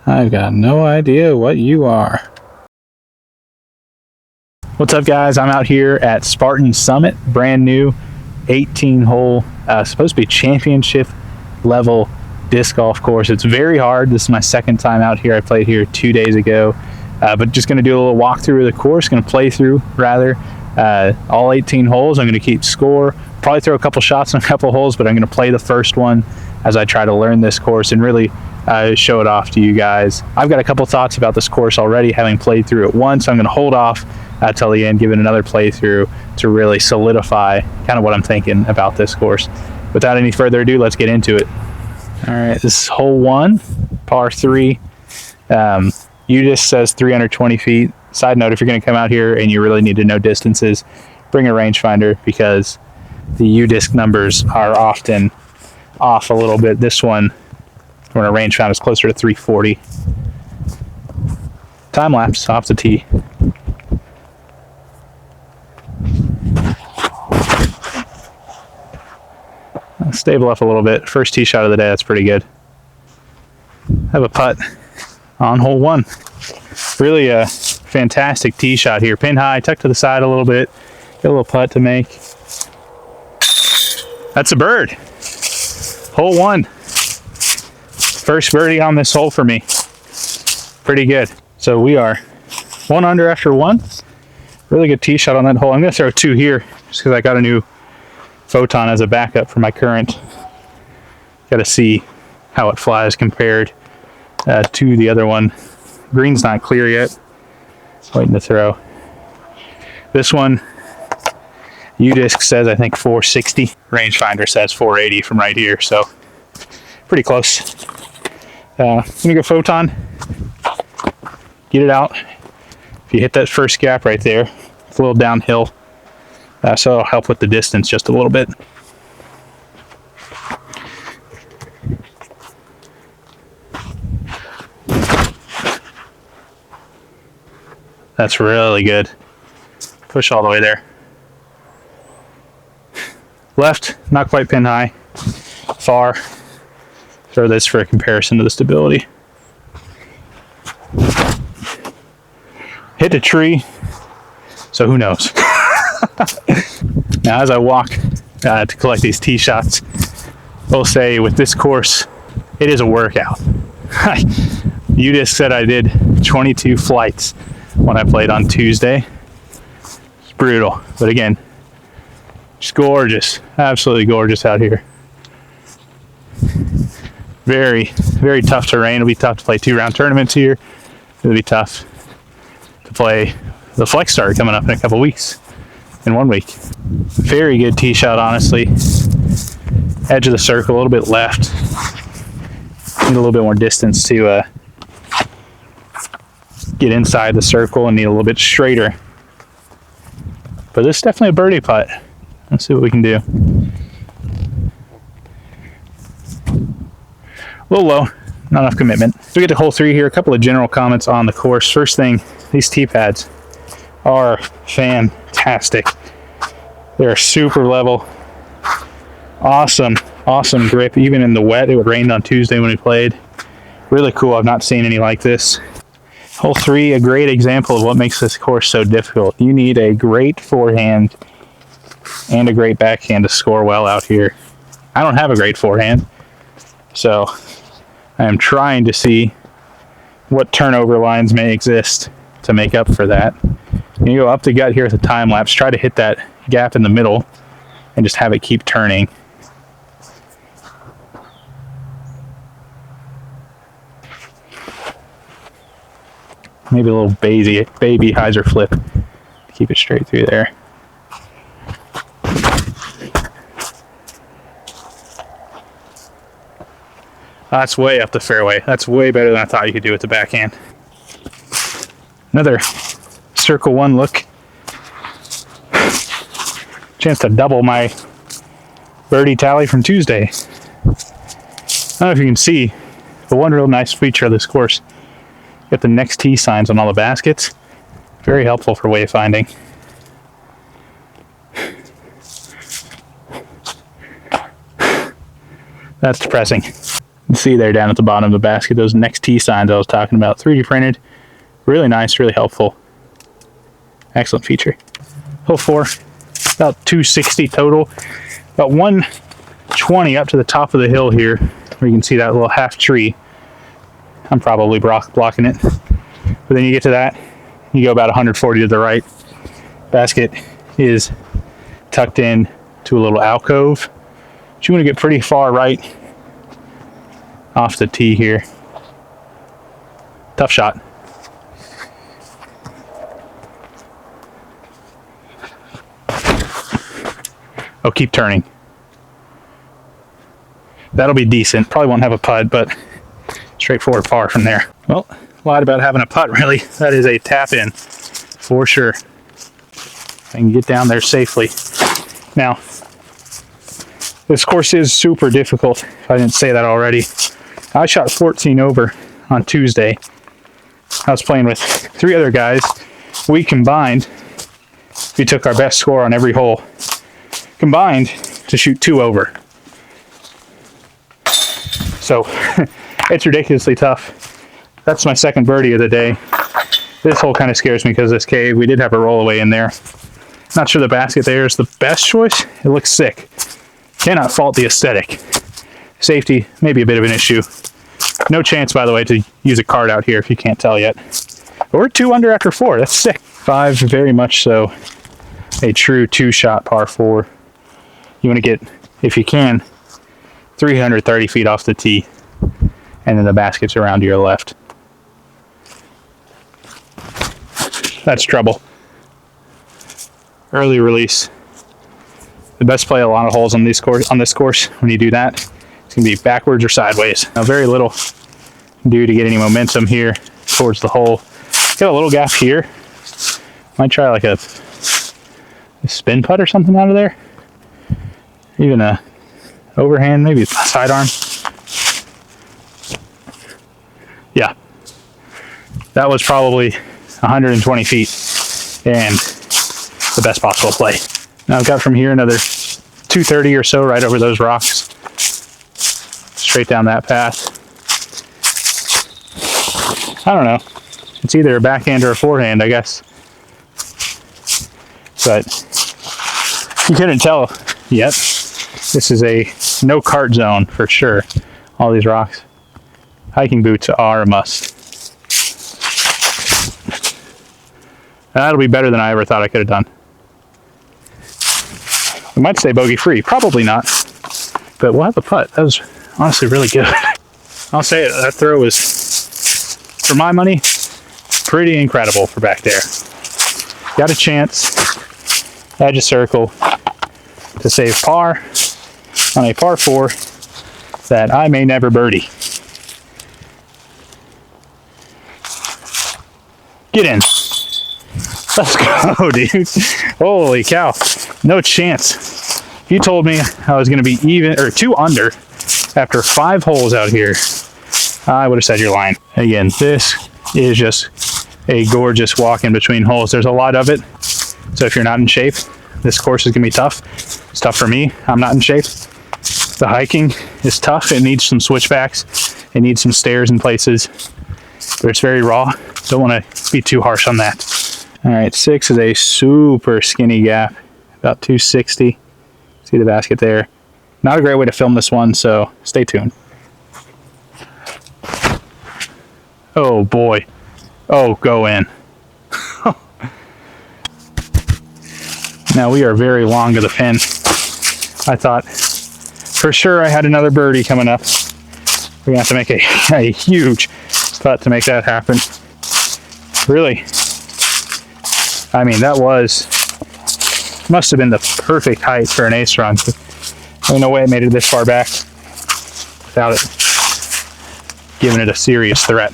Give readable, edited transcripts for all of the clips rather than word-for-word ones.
I've got no idea what you are. What's up, guys? I'm out here at Spartan Summit, brand new 18-hole, supposed to be championship level disc golf course. It's very hard. This is my second time out here. I played here 2 days ago, but just going to do a little walkthrough of the course. Going to play through rather all 18 holes. I'm going to keep score. Probably throw a couple shots on a couple holes, but I'm going to play the first one as I try to learn this course and really show it off to you guys. I've got a couple thoughts about this course already, having played through it once. So I'm going to hold off till the end, give it another playthrough to really solidify kind of what I'm thinking about this course. Without any further ado, let's get into it. All right, this is hole 1, par 3. UDisc says 320 feet. Side note, if you're going to come out here and you really need to know distances, bring a rangefinder because the UDisc numbers are often off a little bit. This one, when a rangefinder is closer to 340. Time lapse off the tee. Stable up a little bit. First tee shot of the day, that's pretty good. Have a putt on hole 1. Really a fantastic tee shot here. Pin high, tuck to the side a little bit. Get a little putt to make. That's a bird. Hole 1. First birdie on this hole for me. Pretty good. So we are 1 under after 1. Really good tee shot on that hole. I'm going to throw 2 here just because I got a new Photon as a backup for my current. Got to see how it flies compared to the other one. Green's not clear yet. Waiting to throw. This one, UDisc says I think 460. Rangefinder says 480 from right here, so pretty close. I'm gonna go Photon. Get it out. If you hit that first gap right there, it's a little downhill. So it'll help with the distance just a little bit. That's really good. Push all the way there. Left, not quite pin high. Far. Throw this for a comparison to the stability. Hit the tree, so who knows. Now, as I walk to collect these tee shots, I'll say with this course, it is a workout. UDisc said I did 22 flights when I played on Tuesday. It's brutal, but again, just gorgeous, absolutely gorgeous out here. Very, very tough terrain. It'll be tough to play 2-round tournaments here. It'll be tough to play the Flex Start coming up in a couple weeks. In 1 week. Very good tee shot, honestly. Edge of the circle, a little bit left. Need a little bit more distance to get inside the circle and need a little bit straighter. But this is definitely a birdie putt. Let's see what we can do. A little low, not enough commitment. We get to hole 3 here. A couple of general comments on the course. First thing, these tee pads are fantastic. They're super level. Awesome grip. Even in the wet, it rained on Tuesday when we played. Really cool. I've not seen any like this. Hole 3, a great example of what makes this course so difficult. You need a great forehand and a great backhand to score well out here. I don't have a great forehand, so I am trying to see what turnover lines may exist to make up for that. You go up the gut here with a time lapse, try to hit that gap in the middle and just have it keep turning. Maybe a little baby hyzer flip to keep it straight through there. That's way up the fairway. That's way better than I thought you could do with the backhand. Another circle 1 look. Chance to double my birdie tally from Tuesday. I don't know if you can see, the one real nice feature of this course, get the next tee signs on all the baskets. Very helpful for wayfinding. That's depressing. You see there down at the bottom of the basket, those next tee signs I was talking about, 3D printed. Really nice, really helpful. Excellent feature. Hole 4, about 260 total. About 120 up to the top of the hill here, where you can see that little half tree. I'm probably blocking it. But then you get to that, you go about 140 to the right. Basket is tucked in to a little alcove. But you want to get pretty far right off the tee here. Tough shot. Oh, keep turning. That'll be decent. Probably won't have a putt, but straightforward par from there. Well, lied about having a putt, really. That is a tap in for sure. I can get down there safely. Now, this course is super difficult, if I didn't say that already. I shot 14 over on Tuesday. I was playing with 3 other guys. We combined, we took our best score on every hole, combined to shoot 2 over. So it's ridiculously tough. That's my second birdie of the day. This hole kind of scares me because of this cave. We did have a rollaway in there. Not sure the basket there is the best choice. It looks sick. Cannot fault the aesthetic. Safety, maybe a bit of an issue. No chance, by the way, to use a card out here if you can't tell yet. But we're 2 under after 4. That's sick. 5, very much so. A true 2-shot par 4. You want to get, if you can, 330 feet off the tee, and then the basket's around to your left. That's trouble. Early release. The best play a lot of holes on this course. When you do that, it's going to be backwards or sideways. Now, very little do to get any momentum here towards the hole. Got a little gap here. Might try like a spin putt or something out of there. Even a overhand, maybe a sidearm. Yeah, that was probably 120 feet and the best possible play. Now I've got from here another 230 or so right over those rocks, straight down that path. I don't know, it's either a backhand or a forehand, I guess, but you couldn't tell yet. This is a no cart zone for sure. All these rocks. Hiking boots are a must. And that'll be better than I ever thought I could have done. We might say bogey free. Probably not. But we'll have a putt. That was honestly really good. I'll say it. That throw was, for my money, pretty incredible for back there. Got a chance. Edge of circle to save par on a par 4 that I may never birdie. Get in. Let's go, dude. Holy cow. No chance. If you told me I was going to be even or 2 under after 5 holes out here, I would have said you're lying. Again, this is just a gorgeous walk in between holes. There's a lot of it. So if you're not in shape, this course is going to be tough. It's tough for me. I'm not in shape. The hiking is tough. It needs some switchbacks. It needs some stairs in places. But it's very raw. Don't want to be too harsh on that. All right, 6 is a super skinny gap. About 260. See the basket there. Not a great way to film this one, so stay tuned. Oh boy. Oh, go in. Now we are very long to the pin. I thought for sure I had another birdie coming up. We're gonna have to make a huge putt to make that happen. Really, I mean, that must have been the perfect height for an ace run. There's no way it made it this far back without it giving it a serious threat.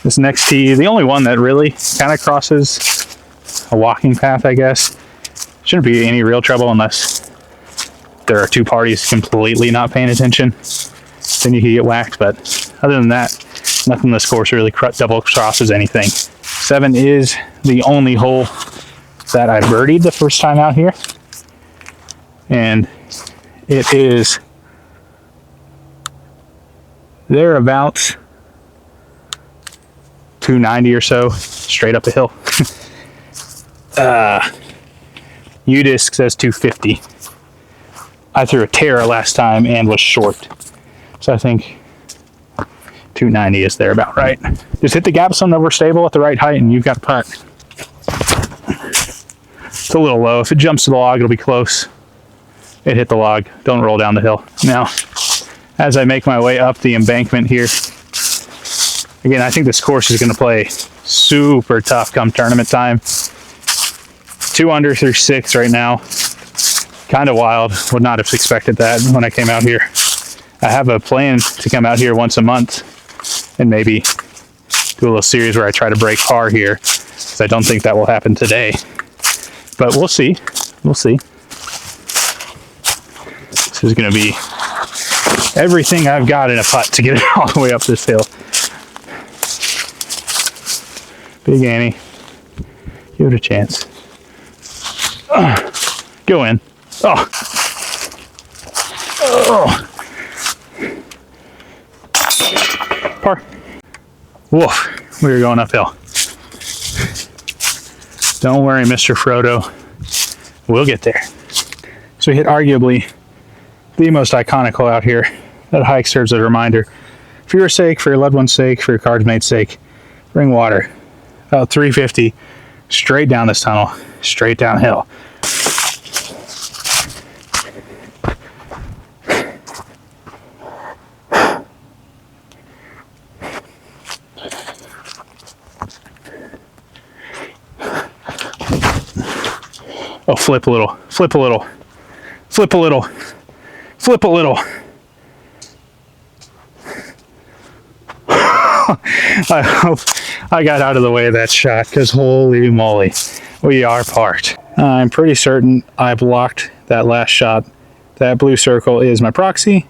This next tee, the only one that really kind of crosses a walking path, I guess. Shouldn't be any real trouble unless there are 2 parties completely not paying attention. Then you can get whacked, but other than that, nothing in this course really double crosses anything. 7 is the only hole that I birdied the first time out here. And it is thereabouts 290 or so, straight up a hill. U-Disc says 250. I threw a Terra last time and was short. So I think 290 is there about right. Just hit the gap some over stable at the right height and you've got a putt. It's a little low. If it jumps to the log, it'll be close. It hit the log. Don't roll down the hill. Now, as I make my way up the embankment here, again, I think this course is going to play super tough come tournament time. 2 under through 6 right now. Kind of wild. Would not have expected that when I came out here. I have a plan to come out here once a month and maybe do a little series where I try to break par here, because I don't think that will happen today. But we'll see. We'll see. This is going to be everything I've got in a putt to get it all the way up this hill. Big Annie. Give it a chance. Go in. Oh. Oh. Par. Woof. We were going uphill. Don't worry, Mr. Frodo. We'll get there. So we hit arguably the most iconic hole out here. That hike serves as a reminder. For your sake, for your loved one's sake, for your card's mate's sake, bring water. About 350, straight down this tunnel, straight downhill. Oh, flip a little, flip a little, flip a little, flip a little. I hope I got out of the way of that shot, because holy moly, we are parked. I'm pretty certain I blocked that last shot. That blue circle is my proxy.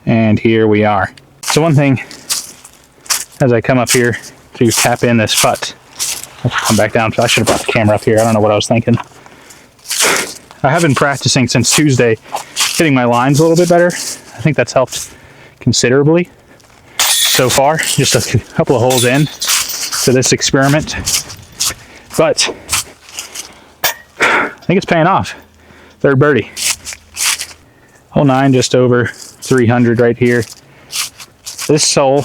And here we are. So one thing, as I come up here to tap in this putt, I'll come back down. I should have brought the camera up here. I don't know what I was thinking. I have been practicing since Tuesday, hitting my lines a little bit better. I think that's helped considerably so far. Just a couple of holes in to this experiment. But I think it's paying off. Third birdie. Hole 9, just over 300 right here. This hole,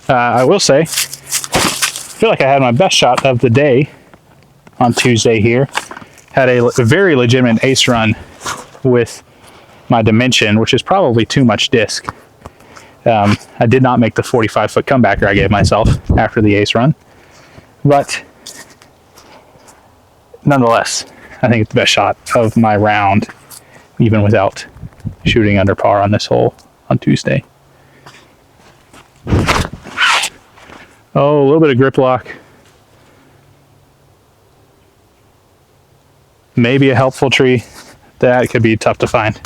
I will say, I feel like I had my best shot of the day on Tuesday here. Had a very legitimate ace run with my dimension, which is probably too much disc. I did not make the 45-foot comebacker I gave myself after the ace run. But nonetheless, I think it's the best shot of my round, even without shooting under par on this hole on Tuesday. Oh, a little bit of grip lock. Maybe a helpful tree. That could be tough to find.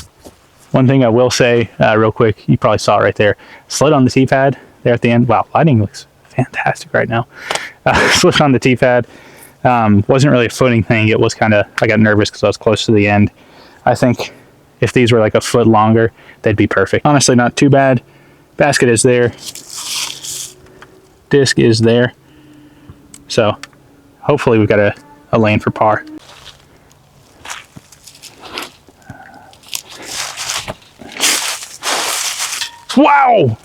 One thing I will say real quick, you probably saw it right there. Slid on the tee pad there at the end. Wow, lighting looks fantastic right now. Slid on the tee pad. Wasn't really a footing thing. It was kind of, I got nervous because I was close to the end. I think if these were like a foot longer, they'd be perfect. Honestly, not too bad. Basket is there. Disc is there. So hopefully we've got a lane for par. Wow!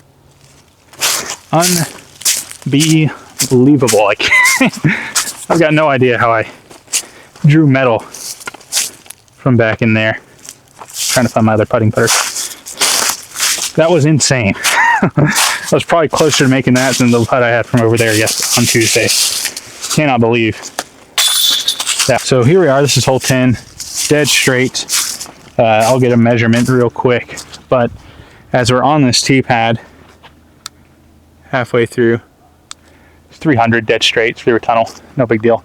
Unbelievable. I've got no idea how I drew metal from back in there. Trying to find my other putting putter. That was insane. I was probably closer to making that than the putt I had from over there on Tuesday. Cannot believe that. So here we are. This is hole 10. Dead straight. I'll get a measurement real quick. But as we're on this tee pad, halfway through, 300 dead straight through a tunnel. No big deal.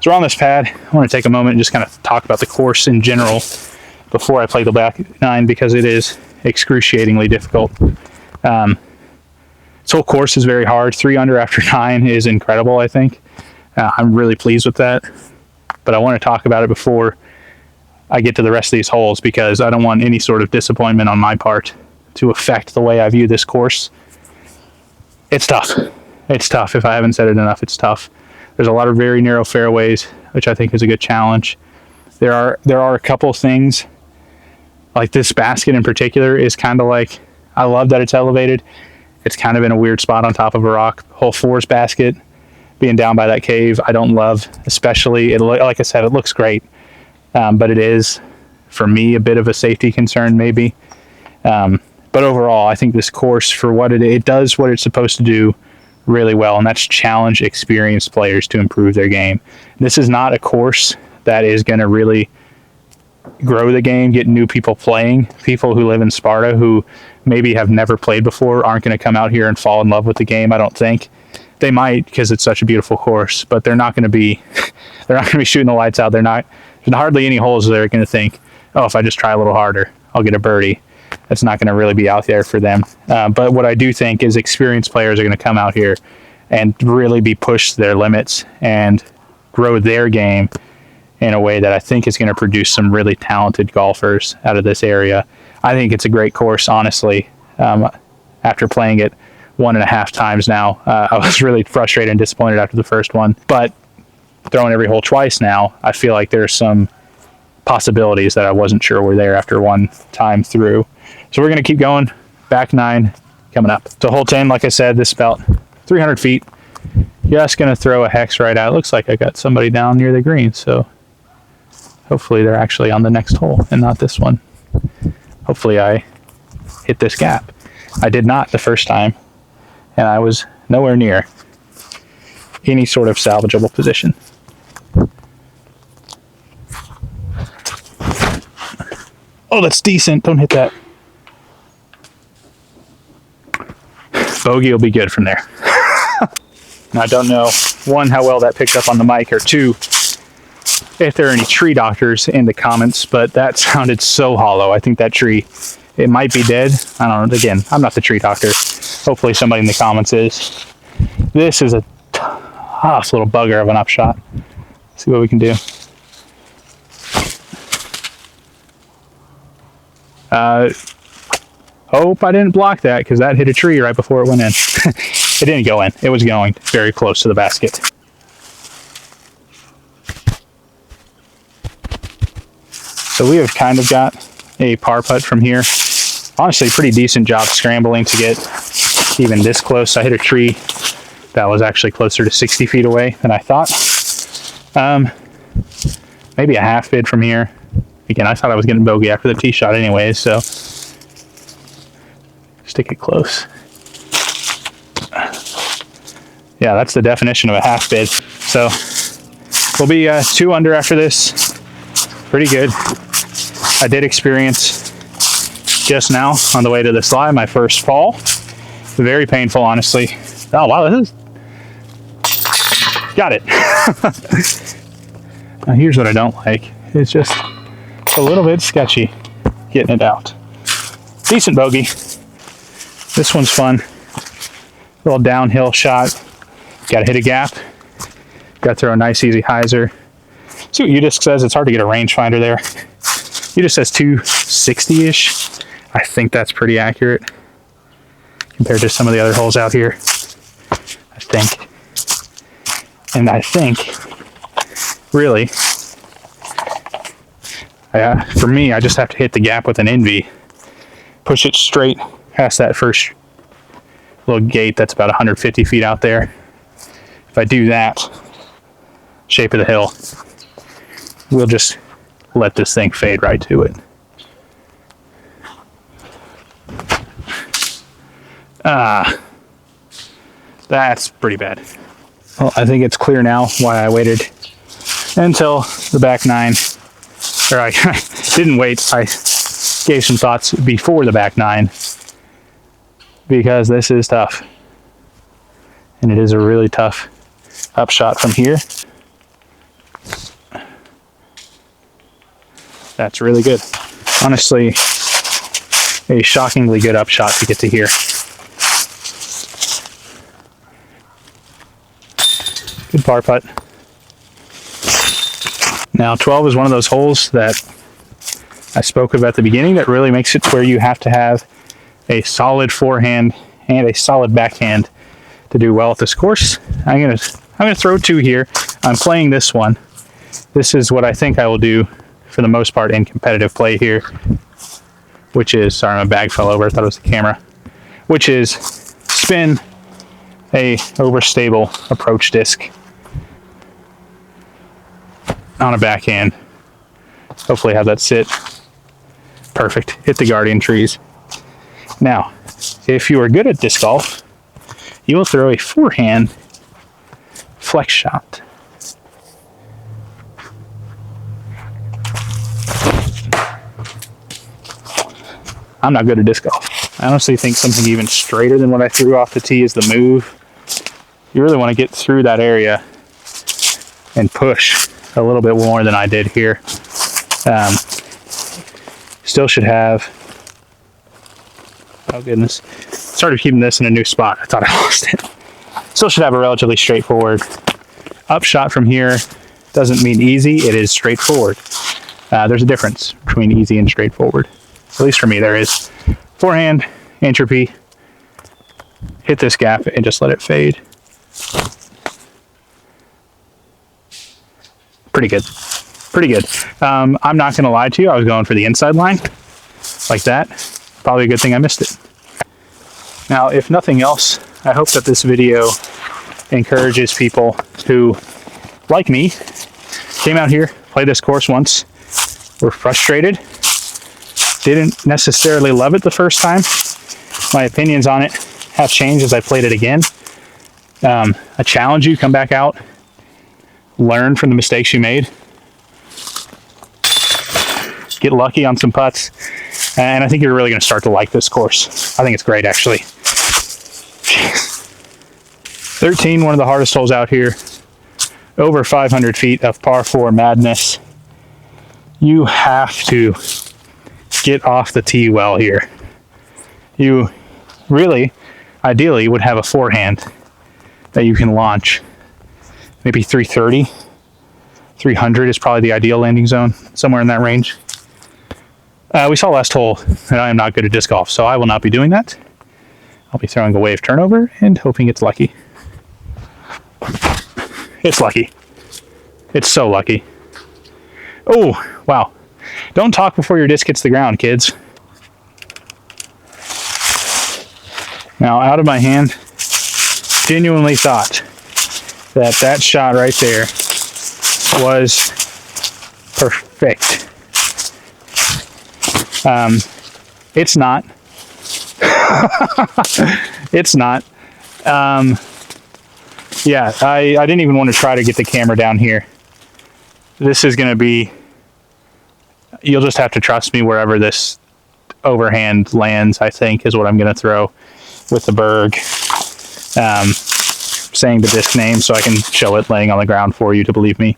So we're on this pad. I want to take a moment and just kind of talk about the course in general before I play the back 9, because it is excruciatingly difficult. This whole course is very hard. 3 under after 9 is incredible, I think. I'm really pleased with that. but I want to talk about it before I get to the rest of these holes, because I don't want any sort of disappointment on my part to affect the way I view this course. It's tough. It's tough. If I haven't said it enough, it's tough. There's a lot of very narrow fairways, which I think is a good challenge. There are a couple things, like this basket in particular is kind of like, I love that it's elevated. It's kind of in a weird spot on top of a rock. Hole 4's basket being down by that cave, I don't love, especially, like I said, it looks great, but it is, for me, a bit of a safety concern maybe. But overall, I think this course, for what it does what it's supposed to do really well, and that's challenge experienced players to improve their game. This is not a course that is going to really grow the game, get new people playing. People who live in Sparta who maybe have never played before aren't going to come out here and fall in love with the game, I don't think. They might, because it's such a beautiful course, but they're not going to be shooting the lights out. There's hardly any holes they're going to think, oh, if I just try a little harder, I'll get a birdie. That's not going to really be out there for them. But what I do think is experienced players are going to come out here and really be pushed to their limits and grow their game in a way that I think is going to produce some really talented golfers out of this area. I think it's a great course, honestly. After playing it 1.5 times now, I was really frustrated and disappointed after the first one. But throwing every hole twice now, I feel like there's some possibilities that I wasn't sure were there after one time through. So we're going to keep going. Back 9 coming up. So hole 10, like I said, this is about 300 feet. Just going to throw a hex right out. It looks like I got somebody down near the green, so hopefully they're actually on the next hole and not this one. Hopefully I hit this gap. I did not the first time, and I was nowhere near any sort of salvageable position. Oh, that's decent. Don't hit that. Bogey will be good from there. Now, I don't know, 1, how well that picked up on the mic, or 2, if there are any tree doctors in the comments, but that sounded so hollow. I think that tree, it might be dead. I don't know. Again, I'm not the tree doctor. Hopefully somebody in the comments is. This is a tough little bugger of an upshot. Let's see what we can do. Hope I didn't block that, because that hit a tree right before it went in. It didn't go in. It was going very close to the basket. So we have kind of got a par putt from here. Honestly, pretty decent job scrambling to get even this close. I hit a tree that was actually closer to 60 feet away than I thought. Maybe a half bid from here. Again, I thought I was getting bogey after the tee shot anyway, so stick it close. Yeah, that's the definition of a half bid. So we'll be 2 under after this. Pretty good. I did experience just now on the way to the slide my first fall. Very painful, honestly. Oh, wow, this is... Got it. Now, here's what I don't like. It's just a little bit sketchy getting it out. Decent bogey. This one's fun. Little downhill shot. Got to hit a gap. Got to throw a nice easy hyzer. See what UDisc says. It's hard to get a rangefinder there. UDisc says 260-ish. I think that's pretty accurate compared to some of the other holes out here. I think. And I think, really, for me, I just have to hit the gap with an NV. Push it straight past that first little gate that's about 150 feet out there. If I do that, shape of the hill, we'll just let this thing fade right to it. That's pretty bad. Well, I think it's clear now why I waited until the back 9. Or I didn't wait. I gave some thoughts before the back 9, because this is tough. And it is a really tough upshot from here. That's really good. Honestly, a shockingly good upshot to get to here. Good par putt. Now 12 is one of those holes that I spoke of at the beginning that really makes it where you have to have a solid forehand and a solid backhand to do well at this course. I'm gonna throw 2 here. I'm playing this one. This is what I think I will do for the most part in competitive play here, which is, sorry, my bag fell over, I thought it was the camera, which is spin a overstable approach disc on a backhand. Hopefully have that sit perfect, hit the guardian trees. Now, if you are good at disc golf, you will throw a forehand flex shot. I'm not good at disc golf. I honestly think something even straighter than what I threw off the tee is the move. You really want to get through that area and push a little bit more than I did here. Still should have, oh goodness, started keeping this in a new spot. I thought I lost it. Still should have a relatively straightforward upshot from here. Doesn't mean easy, it is straightforward. There's a difference between easy and straightforward. At least for me, there is. Forehand, entropy, hit this gap and just let it fade. Pretty good, pretty good. I'm not gonna lie to you, I was going for the inside line, like that. Probably a good thing I missed it. Now, if nothing else, I hope that this video encourages people who, like me, came out here, played this course once, were frustrated, didn't necessarily love it the first time. My opinions on it have changed as I played it again. I challenge you, come back out, learn from the mistakes you made, get lucky on some putts, and I think you're really going to start to like this course. I think it's great, actually. 13, one of the hardest holes out here. Over 500 feet of par 4 madness. You have to get off the tee well here. You really, ideally, would have a forehand that you can launch. Maybe 330, 300 is probably the ideal landing zone, somewhere in that range. We saw last hole that I am not good at disc golf, so I will not be doing that. I'll be throwing a wave turnover and hoping it's lucky. It's lucky. It's so lucky. Oh, wow. Don't talk before your disc hits the ground, kids. Now, out of my hand, genuinely thought that that shot right there was perfect. It's not. It's not. Yeah, I didn't even want to try to get the camera down here. This is going to be, you'll just have to trust me wherever this overhand lands, I think, is what I'm going to throw with the Berg. Saying the disc name so I can show it laying on the ground for you to believe me,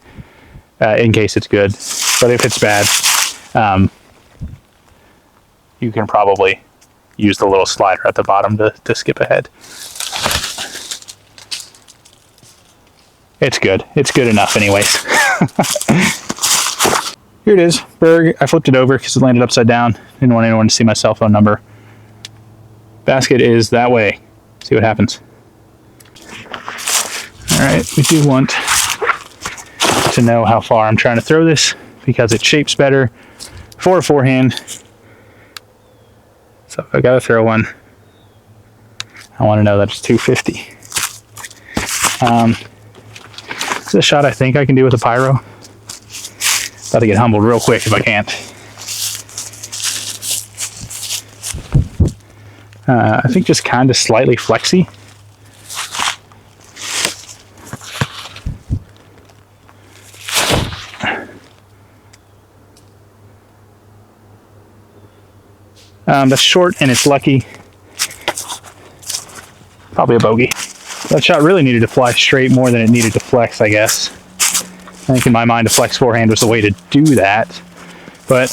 in case it's good. But if it's bad, you can probably use the little slider at the bottom to skip ahead. It's good. It's good enough anyways. Here it is, Berg. I flipped it over because it landed upside down. Didn't want anyone to see my cell phone number. Basket is that way. See what happens. All right, we do want to know how far I'm trying to throw this because it shapes better for a forehand. So if I gotta throw one, I want to know that it's 250. This is a shot I think I can do with a pyro. About to get humbled real quick if I can't. I think just kind of slightly flexy. That's short and it's lucky. Probably a bogey. That shot really needed to fly straight more than it needed to flex, I guess. I think in my mind a flex forehand was the way to do that. But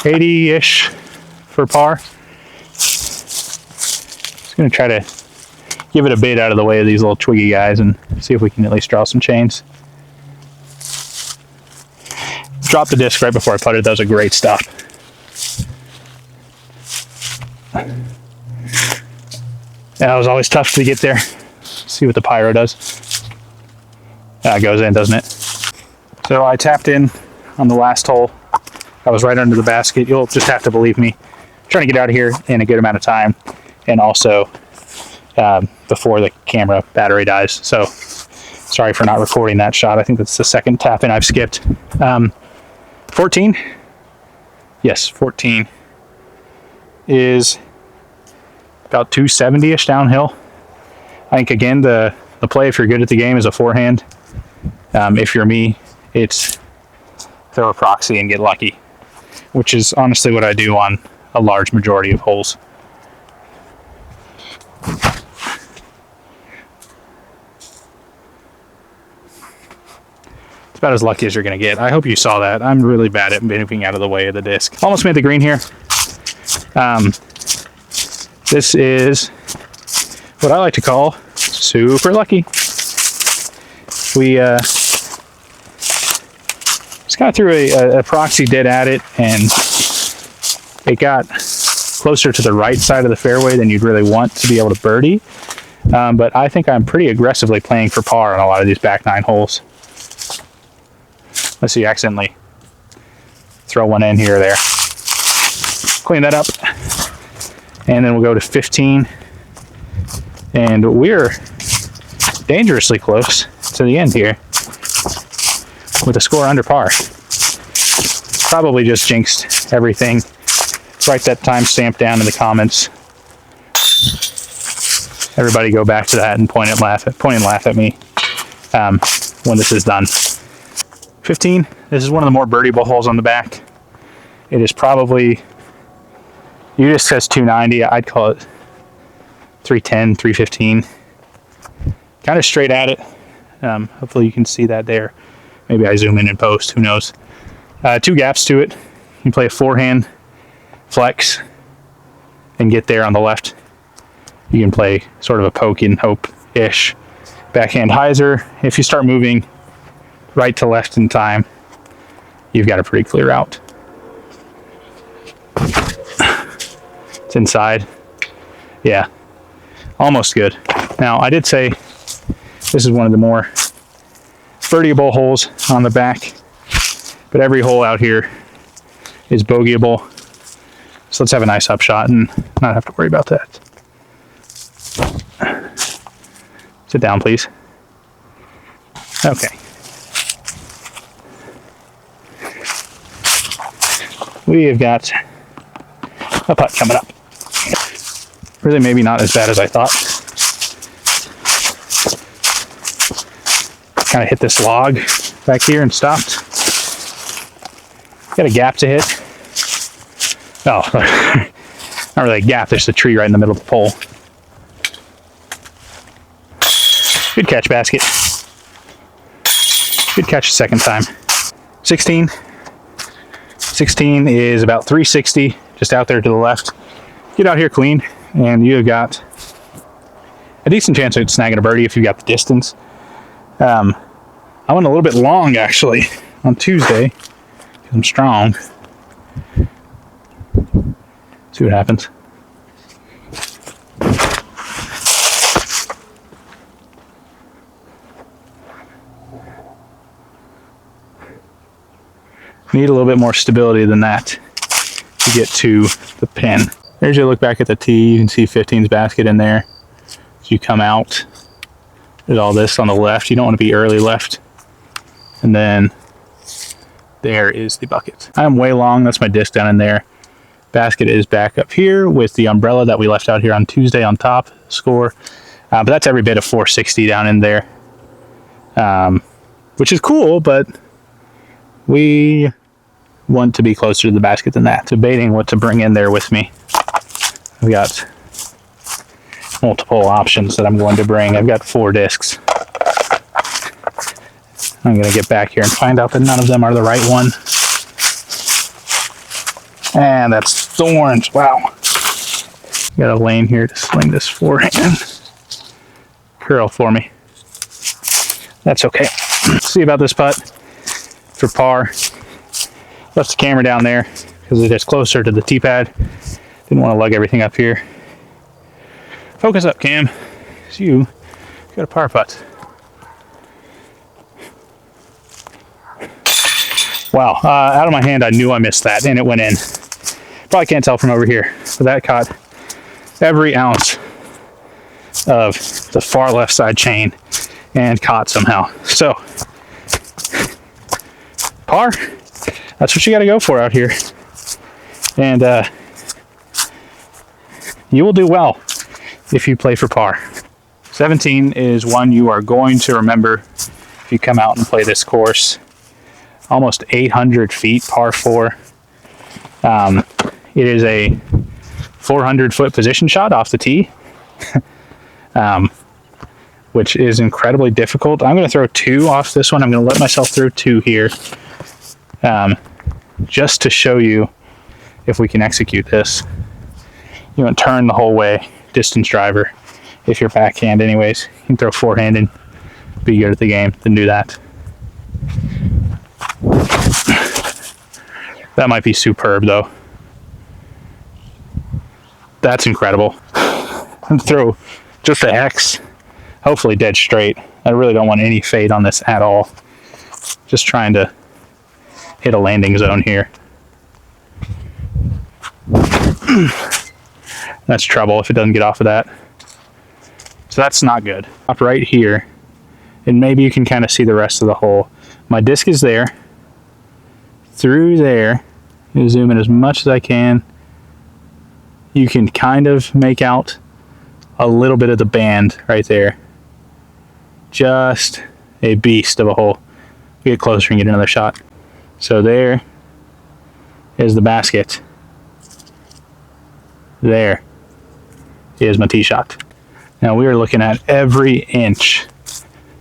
80-ish for par. Just going to try to give it a bait out of the way of these little twiggy guys and see if we can at least draw some chains. dropped the disc right before I putted. That was a great stop. Yeah, it was always tough to get there. See what the Pyro does. It goes in, doesn't it? So I tapped in on the last hole. I was right under the basket. You'll just have to believe me. I'm trying to get out of here in a good amount of time, and also before the camera battery dies. So sorry for not recording that shot. I think that's the second tap in I've skipped. 14? Yes, 14 is about 270-ish downhill. I think, again, the play, if you're good at the game, is a forehand. If you're me, it's throw a proxy and get lucky, which is honestly what I do on a large majority of holes. It's about as lucky as you're going to get. I hope you saw that. I'm really bad at moving out of the way of the disc. Almost made the green here. This is what I like to call super lucky. We just kind of threw a proxy dead at it, and it got closer to the right side of the fairway than you'd really want to be able to birdie. But I think I'm pretty aggressively playing for par on a lot of these back 9 holes. Let's see, accidentally throw one in here or there. Clean that up. And then we'll go to 15. And we're dangerously close to the end here with a score under par. Probably just jinxed everything. Write that timestamp down in the comments. Everybody go back to that and point and laugh at me when this is done. 15. This is one of the more birdieable holes on the back. It is probably, you just says 290. I'd call it 310, 315. Kind of straight at it. Hopefully you can see that there. Maybe I zoom in and post. Who knows? 2 gaps to it. You can play a forehand, flex, and get there on the left. You can play sort of a poke and hope-ish backhand hyzer. If you start moving right to left in time, you've got a pretty clear route. It's inside. Yeah, almost good. Now, I did say this is one of the more birdieable holes on the back, but every hole out here is bogeyable. So let's have a nice upshot and not have to worry about that. Sit down, please. Okay. We have got a putt coming up. Really maybe not as bad as I thought. Kind of hit this log back here and stopped. Got a gap to hit. Oh, not really a gap, there's a tree right in the middle of the pole. Good catch, basket. Good catch the second time. 16. 16 is about 360, just out there to the left. Get out here clean, and you have got a decent chance of snagging a birdie if you got the distance. I went a little bit long, actually, on Tuesday, because I'm strong. See what happens. Need a little bit more stability than that to get to the pin. There's your look back at the tee. You can see 15's basket in there. As you come out, there's all this on the left. You don't want to be early left. And then there is the bucket. I'm way long. That's my disc down in there. Basket is back up here with the umbrella that we left out here on Tuesday on top score. But that's every bit of 460 down in there, which is cool, but we want to be closer to the basket than that. Debating what to bring in there with me. I've got multiple options that I'm going to bring. I've got 4 discs. I'm going to get back here and find out that none of them are the right one. And that's thorns. Wow. Got a lane here to sling this forehand. Curl for me. That's okay. See about this putt for par. Left the camera down there because it is closer to the tee pad. Didn't want to lug everything up here. Focus up, Cam. It's you got a par putt. Wow, out of my hand, I knew I missed that, and it went in. Probably can't tell from over here, but that caught every ounce of the far left side chain and caught somehow. So, par, that's what you got to go for out here. And you will do well if you play for par. 17 is one you are going to remember if you come out and play this course. Almost 800 feet, par 4. It is a 400-foot position shot off the tee, which is incredibly difficult. I'm going to throw 2 off this one. I'm going to let myself throw 2 here, just to show you if we can execute this. You want to turn the whole way, distance driver. If you're backhand anyways, you can throw forehand and be good at the game, then do that. That might be superb though. That's incredible. And throw just the X, hopefully dead straight. I really don't want any fade on this at all. Just trying to hit a landing zone here. That's trouble if it doesn't get off of that. So that's not good. Up right here, and maybe you can kind of see the rest of the hole. My disc is there. Through there, you zoom in as much as I can. You can kind of make out a little bit of the band right there. Just a beast of a hole. We get closer and get another shot. So there is the basket. There is my tee shot. Now we are looking at every inch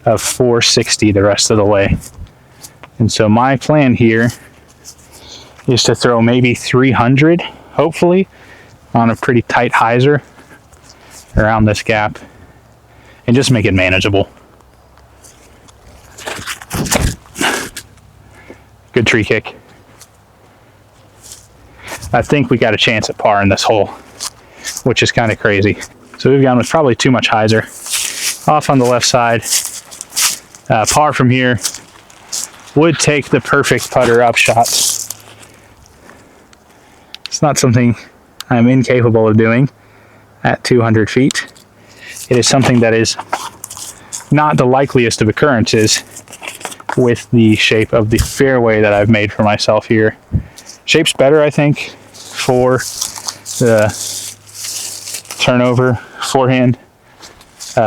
of 460 the rest of the way. And so my plan here is to throw maybe 300, hopefully, on a pretty tight hyzer around this gap and just make it manageable. Good tree kick. I think we got a chance at par in this hole, which is kind of crazy. So we've gone with probably too much hyzer. Off on the left side. Par from here would take the perfect putter up shot. It's not something I'm incapable of doing at 200 feet. It is something that is not the likeliest of occurrences with the shape of the fairway that I've made for myself here. Shape's better, I think, for the turnover forehand.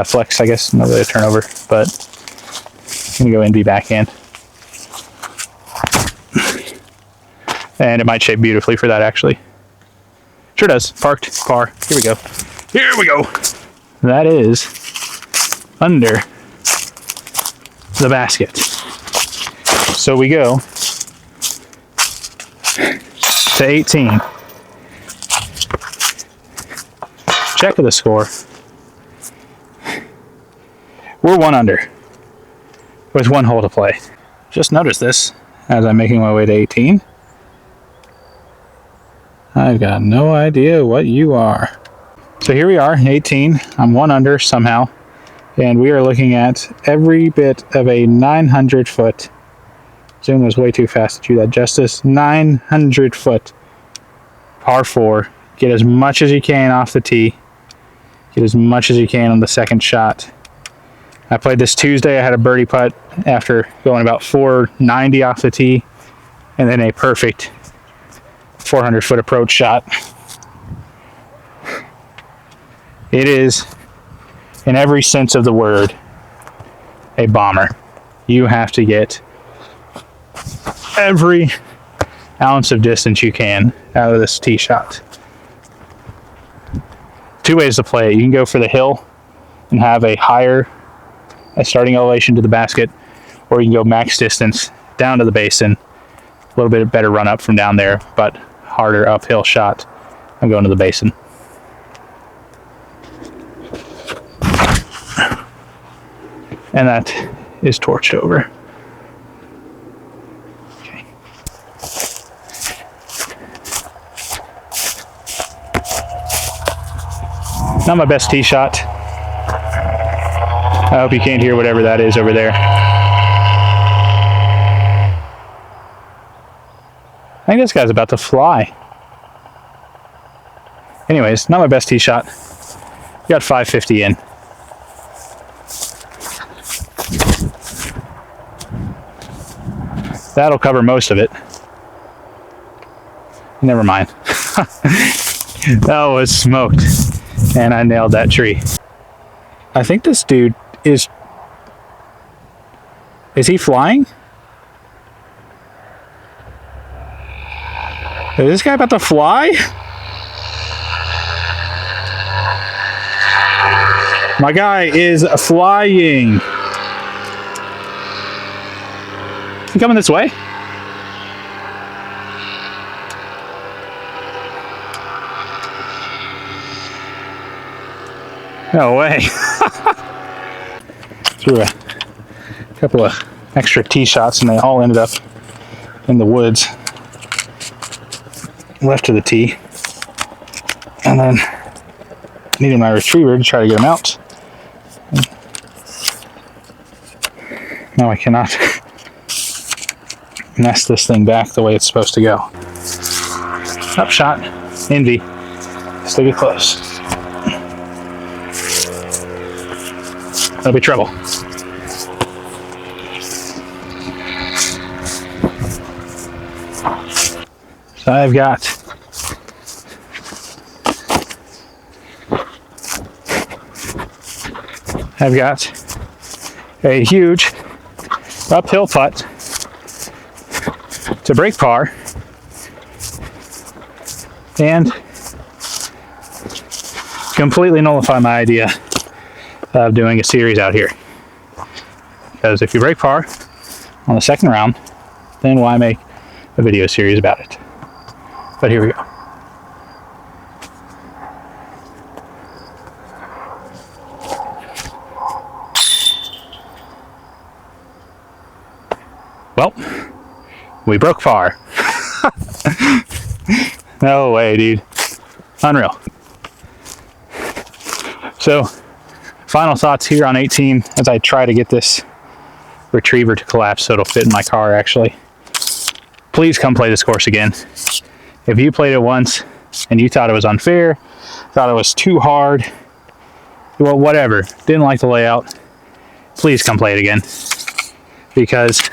Flex, I guess, not really a turnover, but I'm going to go in, be backhand. And it might shape beautifully for that, actually. Sure does. Parked, par. Here we go. Here we go. That is under the basket. So we go to 18. Check the score. We're 1 under with 1 hole to play. Just noticed this as I'm making my way to 18. I've got no idea what you are. So here we are, 18. I'm 1 under somehow. And we are looking at every bit of a 900-foot. Zoom was way too fast to do that justice. 900-foot par 4. Get as much as you can off the tee. Get as much as you can on the second shot. I played this Tuesday. I had a birdie putt after going about 490 off the tee. And then a perfect 400-foot approach shot. It is, in every sense of the word, a bomber. You have to get every ounce of distance you can out of this tee shot. 2 ways to play it. You can go for the hill and have a higher starting elevation to the basket, or you can go max distance down to the basin. A little bit better run up from down there, but harder uphill shot. I'm going to the basin. And that is torched over. Okay. Not my best tee shot. I hope you can't hear whatever that is over there. I think this guy's about to fly. Anyways, not my best tee shot. Got 550 in. That'll cover most of it. Never mind. That was smoked. And I nailed that tree. I think this dude is he flying? Is this guy about to fly? My guy is flying. You coming this way? No way. Threw a couple of extra tee shots and they all ended up in the woods left of the tee. And then needed my retriever to try to get them out. Now I cannot nest this thing back the way it's supposed to go. Up shot, envy, still get close. That'll be trouble. So I've got a huge uphill putt to break par and completely nullify my idea of doing a series out here. Because if you break par on the second round, then why make a video series about it? But here we go. Well, we broke par. No way, dude. Unreal. So, final thoughts here on 18 as I try to get this retriever to collapse so it'll fit in my car, actually. Please come play this course again. If you played it once and you thought it was unfair, thought it was too hard, well, whatever, didn't like the layout, please come play it again. Because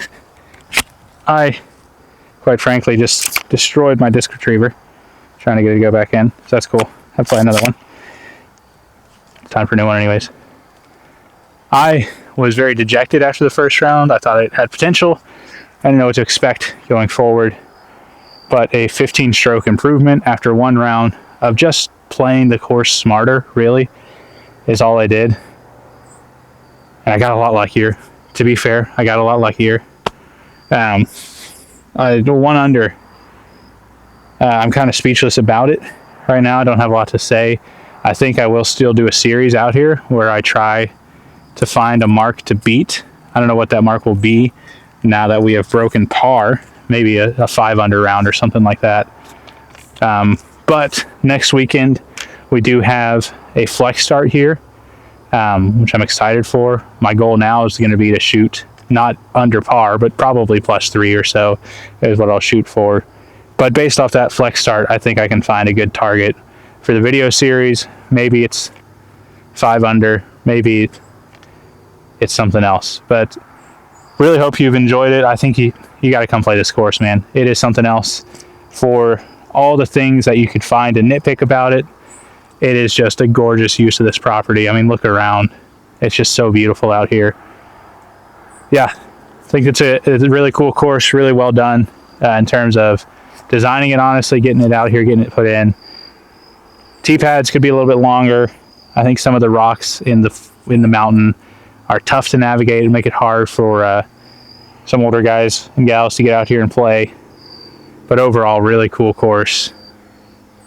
I, quite frankly, just destroyed my disc retriever trying to get it to go back in. So that's cool. I'll play another one. Time for a new one anyways. I was very dejected after the first round. I thought it had potential. I didn't know what to expect going forward. But a 15-stroke improvement after one round of just playing the course smarter, really, is all I did. And I got a lot luckier. To be fair, I got a lot luckier. One under. I'm kind of speechless about it right now. I don't have a lot to say. I think I will still do a series out here where I try to find a mark to beat. I don't know what that mark will be now that we have broken par. Maybe a 5 under round or something like that. But next weekend we do have a flex start here, which I'm excited for. My goal now is going to be to shoot not under par, but probably +3 or so is what I'll shoot for. But based off that flex start, I think I can find a good target for the video series. Maybe it's 5 under, maybe it's something else. But really hope you've enjoyed it. I think you got to come play this course, man. It is something else. For all the things that you could find and nitpick about it, it is just a gorgeous use of this property. I mean, look around. It's just so beautiful out here. Yeah, I think it's a really cool course, really well done in terms of designing it, honestly, getting it out here, getting it put in. Tee pads could be a little bit longer. I think some of the rocks in the mountain are tough to navigate and make it hard for some older guys and gals to get out here and play. But overall, really cool course.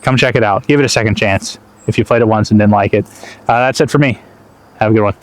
Come check it out. Give it a second chance if you played it once and didn't like it. That's it for me. Have a good one.